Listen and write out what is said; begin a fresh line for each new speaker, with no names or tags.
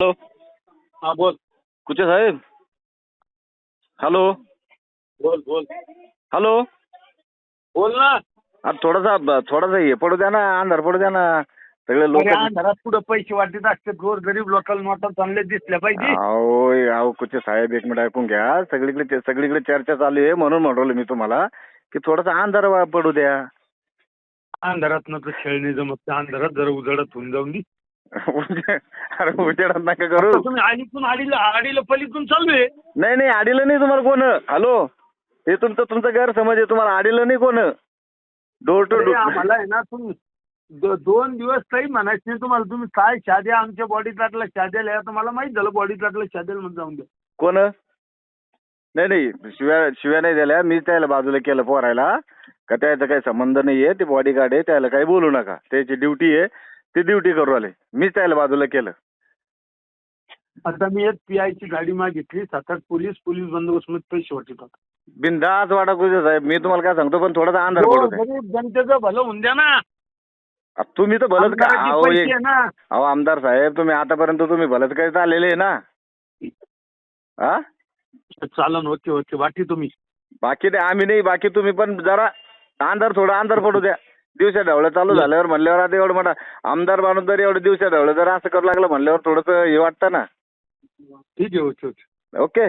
Hello.
हा बोल
कुचे साहेब. Hello.
बोल बोल
हॅलो.
बोल ना.
थोडासा हे पडू द्या ना, अंधार पडू द्या ना. सगळे लोक
अरे घरात पुढे पैसे वाटत असते, गोर गरीब लोकल नोटा चांगले दिसल्या पाहिजे.
अहो कुचे साहेब, एक मिनिट ऐकून घ्या. सगळीकडे चर्चा चालू आहे, म्हणून म्हणलो मी तुम्हाला की थोडासा अंधार पडू द्या.
अंधारात ना तर खेळणे जमत, अंधारात जरा उजाडत होऊन जाऊन दे.
अरे उजेडात नका करू.
आता तुम्ही आडीतून आडीला पलीतून चालू आहे.
नाही आडीलं नाही तुम्हाला कोण. हॅलो. हे तुमचं गैरसमज आहे. तुम्हाला आडीलं नाही कोण. Door to door.
आम्हाला आहे ना, तुम्ही 2 दिवस काही म्हणायचं नाही तुम्हाला. तुम्ही काय शाद्या आमच्या बॉडी टाकला शाद्याला या, तुम्हाला माहित झालं बॉडी टाकलं शाद्याला मध्ये जाऊन द्या.
कोण. नाही शिव्या नाही दिल्या. मीच त्याला बाजूला केलं पोरायला. का त्याचा काही संबंध नाहीये. ते बॉडीगार्ड आहे, त्याला काही बोलू नका. त्याची ड्युटी आहे, ती ड्युटी करू आले. मीच त्याला बाजूला केलं.
आता मी एक पीआयची गाडी मागितली, 7-8 पोलीस बंदोबस्त मध्ये पैसे वाटतात.
बिनधास्त वाटा कुठे साहेब. मी तुम्हाला काय सांगतो, पण थोडासा अंधार पडू द्या.
गरीब जनतेचं भलं होऊन द्या ना.
तुम्ही तर भलत का.
आमदाराचे पैसे आहे ना.
अहो आमदार साहेब, तुम्ही आतापर्यंत तुम्ही भलत काही चाललेले आहे ना. हा.
चालन होते वाटी तुम्ही.
बाकी नाही, आम्ही नाही. बाकी तुम्ही पण जरा थोडा अंधार पडू द्या. दिवसा ढवळं चालू झाल्यावर म्हणल्यावर आता एवढं मोठा आमदार माणूस जर एवढं दिवसा ढवळं जर असं करू लागलं म्हणल्यावर थोडंसं हे वाटतं ना.
ठीक आहे.
ओके.